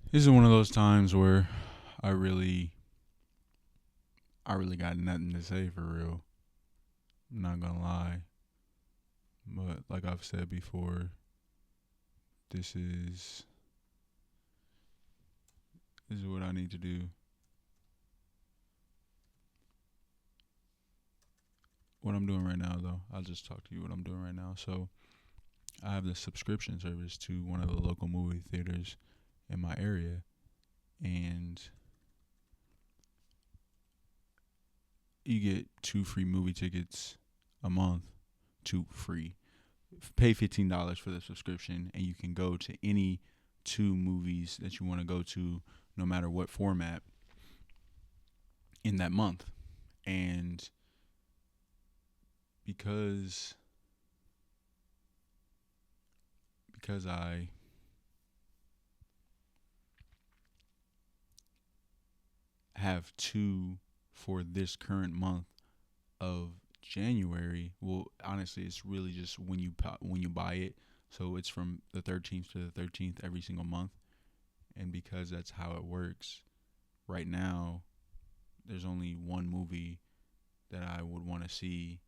This is one of those times where I really, I really got nothing to say for real. I'm not gonna lie, but like I've said before, this is this is what I need to do. What I'm doing right now, though, I'll just talk to you what I'm doing right now. So I have the subscription service to one of the local movie theaters in my area, and you get 2 free movie tickets a month. 2 free. Pay $15 for the subscription, and you can go to any two movies that you want to go to, no matter what format, in that month. And because I have two for this current month of January, well, honestly, it's really just when you buy it. So it's from the 13th to the 13th every single month, and because that's how it works right now, there's only one movie that I would want to see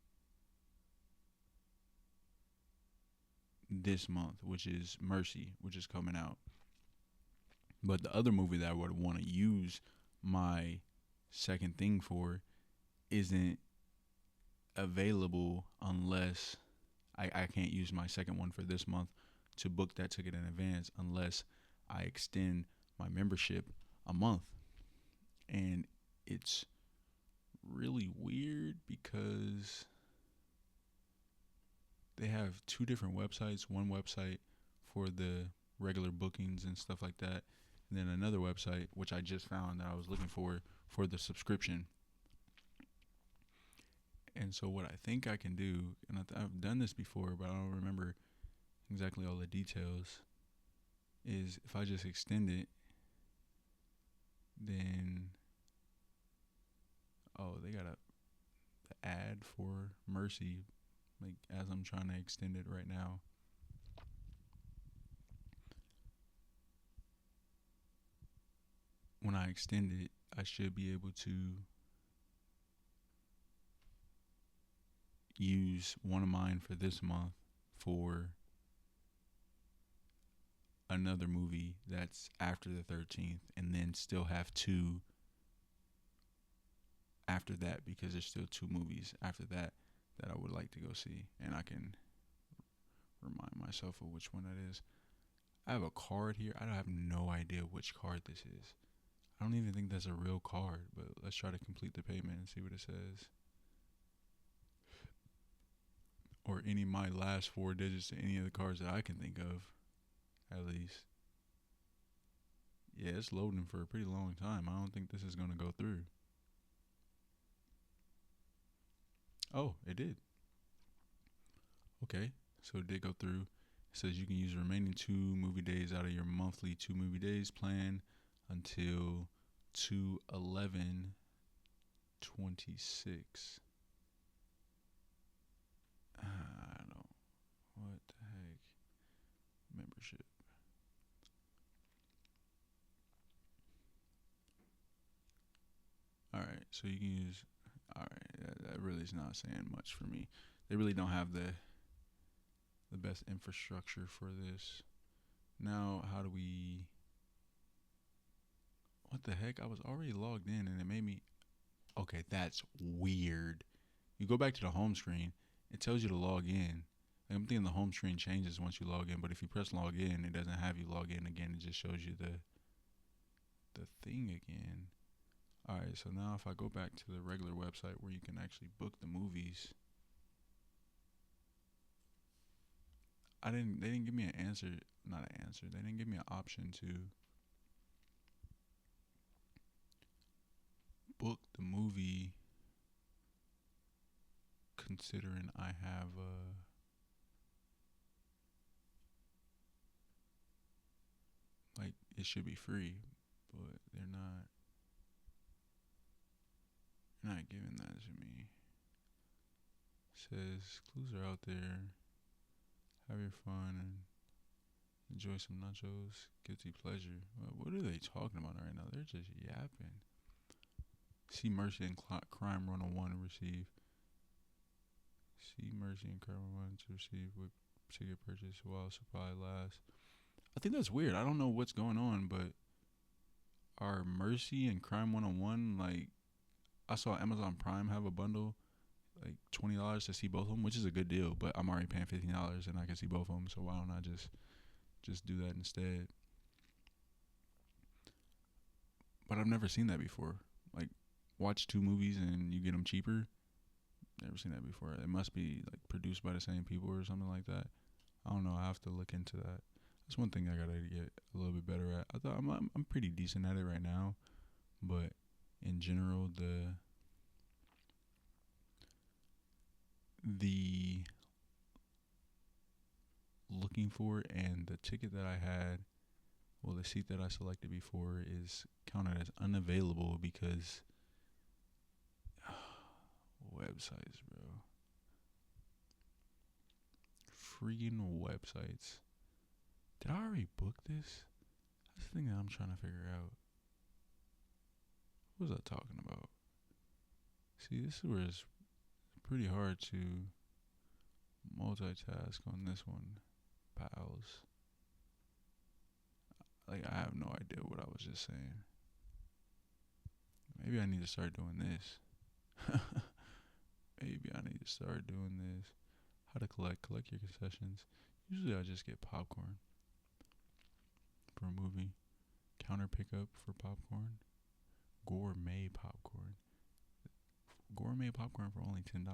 this month, which is Mercy, which is coming out. But the other movie that I would want to use my second thing for isn't available unless I can't use my second one for this month to book that ticket in advance unless I extend my membership a month. And it's really weird because they have two different websites. One website for the regular bookings and stuff like that, and then another website which I just found that I was looking for the subscription. And so what I think I can do, and I've done this before, but I don't remember exactly all the details, is if I just extend it, then they got the ad for Mercy, like as I'm trying to extend it right now. When I extend it, I should be able to use one of mine for this month for another movie that's after the 13th, and then still have two after that because there's still two movies after that that I would like to go see, and I can remind myself of which one that is. I have a card here. I have no idea which card this is. I don't even think that's a real card, but let's try to complete the payment and see what it says. Or any of my last four digits to any of the cards that I can think of, at least. Yeah, it's loading for a pretty long time. I don't think this is going to go through. Oh, it did. Okay, so it did go through. It says you can use the remaining 2 movie days out of your monthly 2 movie days plan until 2/11/26. I don't know. What the heck? Membership. All right, so you can use. All right, that really is not saying much for me. They really don't have the best infrastructure for this. Now, how do we? What the heck? I was already logged in, and it made me. Okay, that's weird. You go back to the home screen, it tells you to log in. Like, I'm thinking the home screen changes once you log in, but if you press log in, it doesn't have you log in again. It just shows you the thing again. All right, so now if I go back to the regular website where you can actually book the movies, I didn't. They didn't give me an answer. Not an answer. They didn't give me an option to book the movie. Considering I have like it should be free, but they're not giving that to me. It says clues are out there. Have your fun and Enjoy some nachos. Guilty pleasure. What are they talking about right now? They're just yapping. See Mercy and Crime 101 and receive. See Mercy and Crime 101 to receive with ticket purchase while supply lasts. I think that's weird. I don't know what's going on, but are Mercy and Crime 101 like? I saw Amazon Prime have a bundle, like $20 to see both of them, which is a good deal. But I'm already paying $15 and I can see both of them, so why don't I just do that instead? But I've never seen that before. Like, watch two movies and you get them cheaper. Never seen that before. It must be like produced by the same people or something like that. I don't know. I have to look into that. That's one thing I gotta get a little bit better at. I thought I'm pretty decent at it right now, but in general, the looking for and the ticket that I had, well, the seat that I selected before is counted as unavailable because websites, bro. Freaking websites. Did I already book this? That's the thing that I'm trying to figure out. What was I talking about? See, this is where it's pretty hard to multitask on this one, pals. Like, I have no idea what I was just saying. Maybe I need to start doing this. Maybe I need to start doing this. How to collect your concessions. Usually I just get popcorn for a movie. Counter pickup for popcorn. Gourmet popcorn. Gourmet popcorn for only $10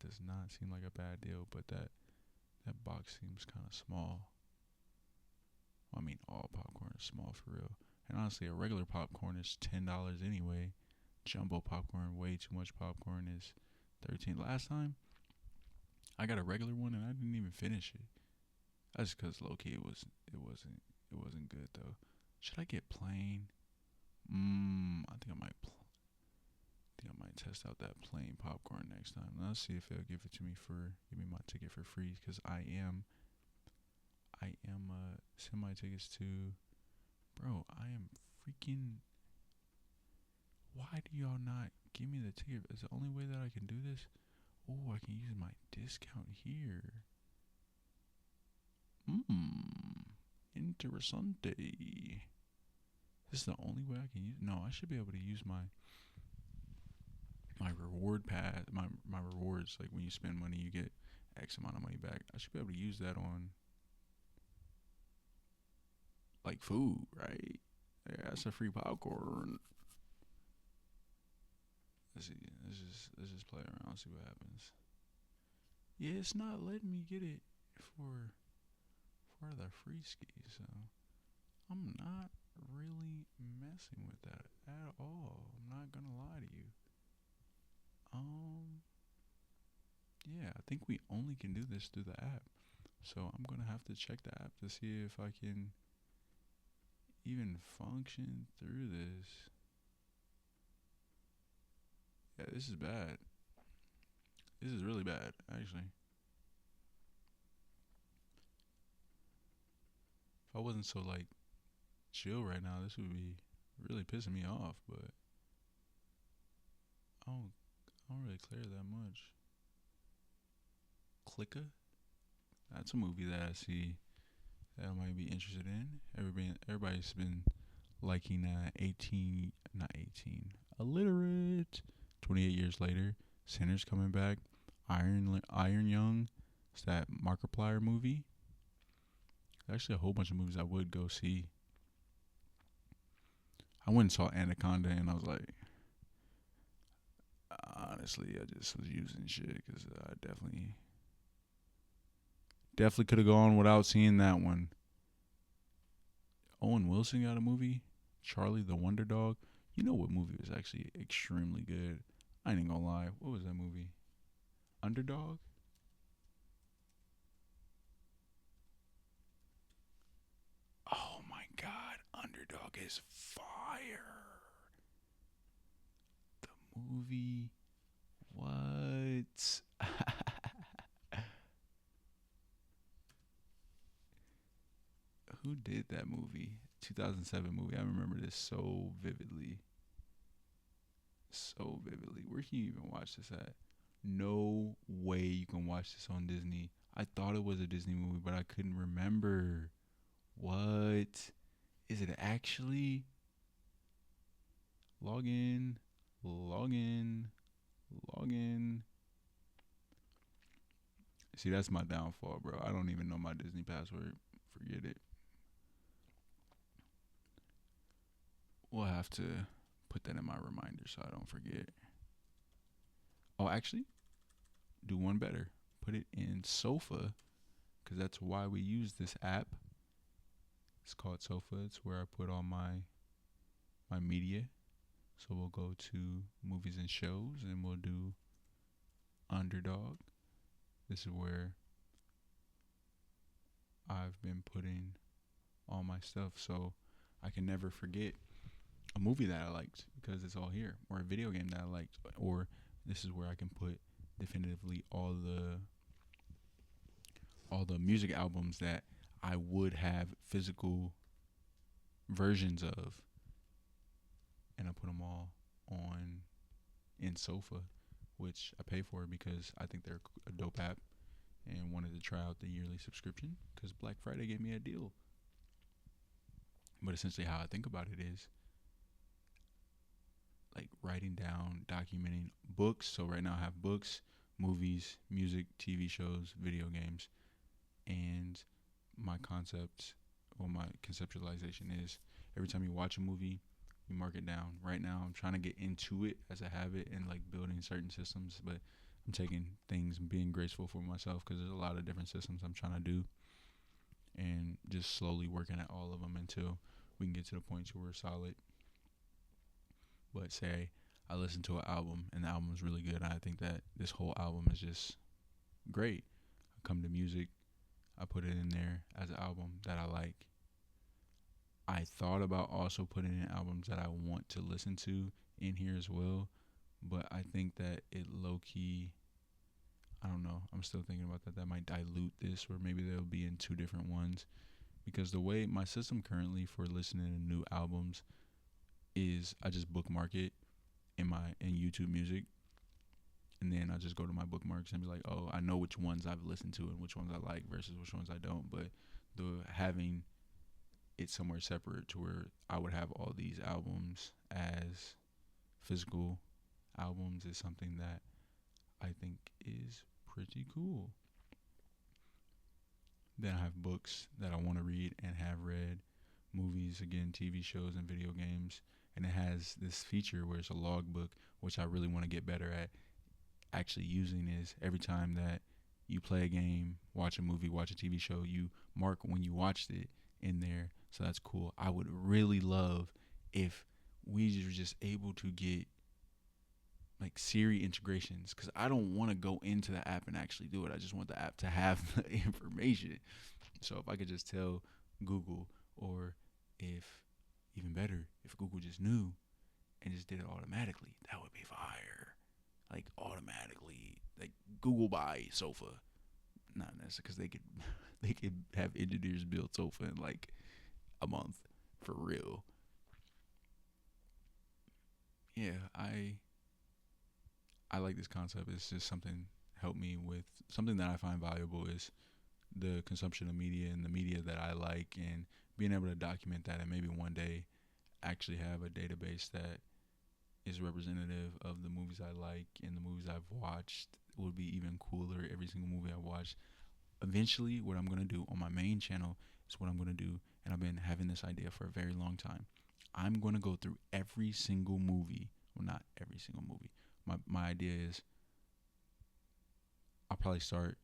does not seem like a bad deal, but that box seems kind of small. Well, I mean, all popcorn is small for real. And honestly, a regular popcorn is $10 anyway. Jumbo popcorn, way too much popcorn, is $13. Last time I got a regular one and I didn't even finish it. That's because low key it wasn't good though. Should I get plain? I think I might test out that plain popcorn next time. Let's see if they'll give me my ticket for free, because I am send my tickets to, bro. I am freaking. Why do y'all not give me the ticket? Is the only way that I can do this? Oh, I can use my discount here. Interessante. This is the only way I can use. No, I should be able to use my reward pad, my rewards. Like when you spend money, you get X amount of money back. I should be able to use that on like food, right? Yeah, that's a free popcorn. Let's see. Let's just play around, see what happens. Yeah, it's not letting me get it for the free ski, so I'm not really messing with that at all. I'm not gonna lie to you. Yeah, I think we only can do this through the app. So I'm gonna have to check the app to see if I can even function through this. Yeah, this is bad. This is really bad, actually. If I wasn't so like chill right now, this would be really pissing me off, but I don't really clear that much. Clicker? That's a movie that I see that I might be interested in. Everybody's been liking 18, illiterate. 28 years later, Sinners coming back. Iron Young. It's that Markiplier movie. Actually, a whole bunch of movies I would go see. I went and saw Anaconda, and I was like, honestly, I just was using shit because I definitely could have gone without seeing that one. Owen Wilson got a movie, Charlie the Wonder Dog. You know what movie was actually extremely good? I ain't gonna lie. What was that movie? Underdog? Oh my god, Underdog is fire. The movie. What? did that movie? 2007 movie. I remember this so vividly. So vividly. Where can you even watch this at? No way you can watch this on Disney. I thought it was a Disney movie, but I couldn't remember. What? Is it actually? Log in. Log in. Log in. See, that's my downfall, bro. I don't even know my Disney password. Forget it. We'll have to put that in my reminder so I don't forget. Oh, actually, do one better. Put it in Sofa, because that's why we use this app. It's called Sofa. It's where I put all my media. So we'll go to movies and shows, and we'll do Underdog. This is where I've been putting all my stuff, so I can never forget a movie that I liked because it's all here, or a video game that I liked, or this is where I can put definitively all the music albums that I would have physical versions of, and I put them all on in Sofa, which I pay for because I think they're a dope app and wanted to try out the yearly subscription because Black Friday gave me a deal. But essentially, how I think about it is like writing down, documenting books. So right now I have books, movies, music, TV shows, video games, and my concept or my conceptualization is every time you watch a movie, you mark it down. Right now I'm trying to get into it as a habit and like building certain systems, but I'm taking things and being graceful for myself because there's a lot of different systems I'm trying to do and just slowly working at all of them until we can get to the point where we're solid. But say I listen to an album and the album is really good. I think that this whole album is just great. I come to music, I put it in there as an album that I like. I thought about also putting in albums that I want to listen to in here as well, but I think that it low key, I don't know. I'm still thinking about that. That might dilute this, or maybe they'll be in two different ones. Because the way my system currently for listening to new albums is I just bookmark it in YouTube Music, and then I just go to my bookmarks and be like, oh, I know which ones I've listened to and which ones I like versus which ones I don't. But the having it somewhere separate to where I would have all these albums as physical albums is something that I think is pretty cool. Then I have books that I want to read and have read, movies, again, TV shows and video games. And it has this feature where it's a logbook, which I really want to get better at actually using is every time that you play a game, watch a movie, watch a TV show, you mark when you watched it in there. So that's cool. I would really love if we were just able to get like Siri integrations because I don't want to go into the app and actually do it. I just want the app to have the information. So if I could just tell Google, or if even better, if Google just knew and just did it automatically, that would be fire. Like automatically, like Google buy Sofa. Not necessarily because they could have engineers build Sofa in like a month for real. Yeah, I like this concept. It's just something help me with something that I find valuable is the consumption of media and the media that I like and being able to document that and maybe one day actually have a database that is representative of the movies I like and the movies I've watched would be even cooler. Every single movie I watched. Eventually, what I'm going to do on my main channel is what I'm going to do, and I've been having this idea for a very long time. I'm going to go through every single movie. Well, not every single movie. My idea is I'll probably start,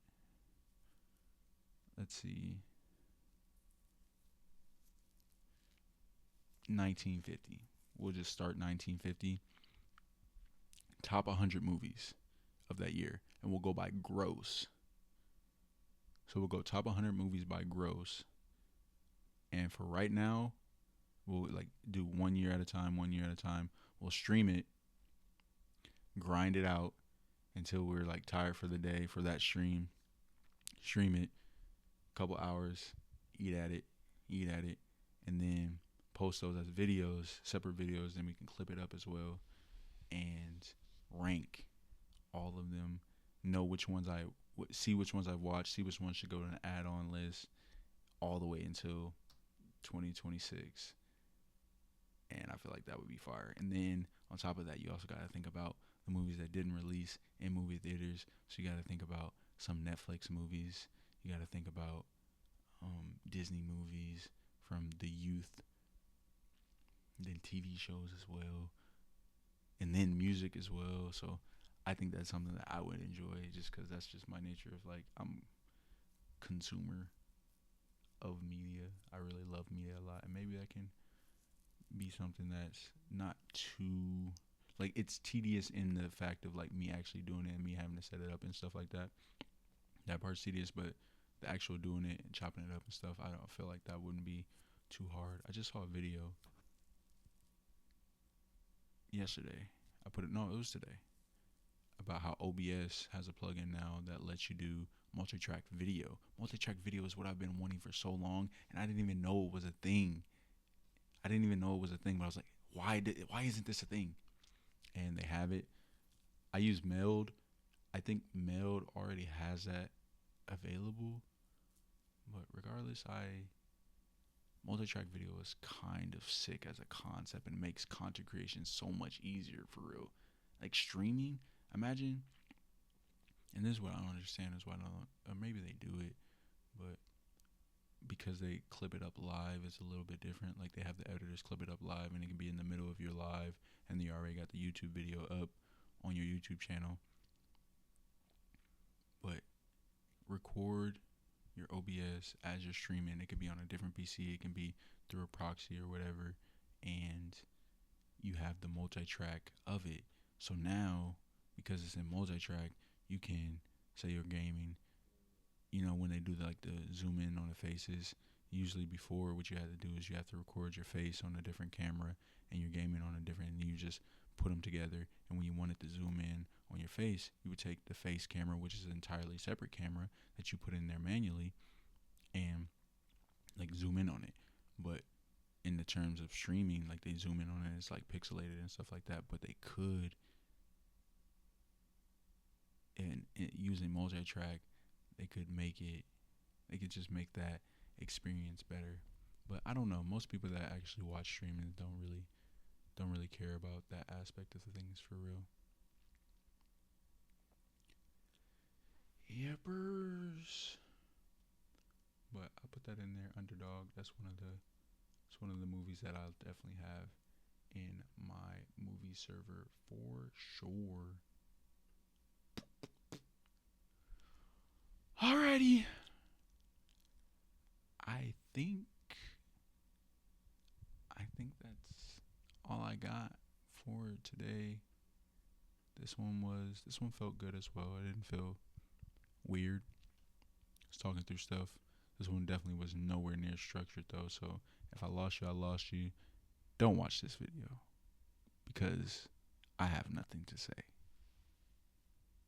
let's see, 1950. We'll just start 1950. Top 100 movies of that year, and we'll go by gross. So we'll go top 100 movies by gross. And for right now, we'll like do 1 year at a time, 1 year at a time. We'll stream it, grind it out until we're like tired for the day for that stream. Stream it, couple hours, eat at it, eat at it, and then post those as videos, separate videos. Then we can clip it up as well and rank all of them. Know which ones see which ones I've watched, see which ones should go to an add-on list, all the way until 2026. And I feel like that would be fire. And then on top of that, you also got to think about the movies that didn't release in movie theaters. So you got to think about some Netflix movies. You got to think about Disney movies from the youth, then TV shows as well, and then music as well. So I think that's something that I would enjoy, just because that's just my nature of like I'm consumer of media. I really love media a lot, and maybe that can be something that's not too like it's tedious in the fact of like me actually doing it and me having to set it up and stuff like that. That part's tedious, but the actual doing it and chopping it up and stuff, I don't feel like that wouldn't be too hard. I just saw a video yesterday. It was today, about how OBS has a plugin now that lets you do multi-track video. Multi-track video is what I've been wanting for so long, and I didn't even know it was a thing. But I was like, why isn't this a thing? And they have it. I use Meld. I think Meld already has that available. But regardless, multi-track video is kind of sick as a concept and makes content creation so much easier for real. Like streaming, imagine. And this is what I don't understand is why maybe they do it, but because they clip it up live, it's a little bit different. Like they have the editors clip it up live, and it can be in the middle of your live, and you already got the YouTube video up on your YouTube channel. But record your OBS as you're streaming. It could be on a different PC. It can be through a proxy or whatever, and you have the multi-track of it. So now, because it's in multi-track, you can say you're gaming. You know, when they do the zoom in on the faces, usually before what you have to do is you have to record your face on a different camera and you're gaming on a different, and you just put them together. And when you wanted to zoom in on your face, you would take the face camera, which is an entirely separate camera that you put in there manually, and like zoom in on it. But in the terms of streaming, like they zoom in on it, it's like pixelated and stuff like that. But they could, and using multi-track, they could just make that experience better. But I don't know. Most people that actually watch streaming don't really care about that aspect of the things for real. Yippers. But I put that in there. Underdog. It's one of the movies that I'll definitely have in my movie server for sure. Alrighty. I think that's all I got for today. This one felt good as well. I didn't feel weird. I was talking through stuff. This one definitely was nowhere near structured though. So if I lost you, I lost you. Don't watch this video because I have nothing to say.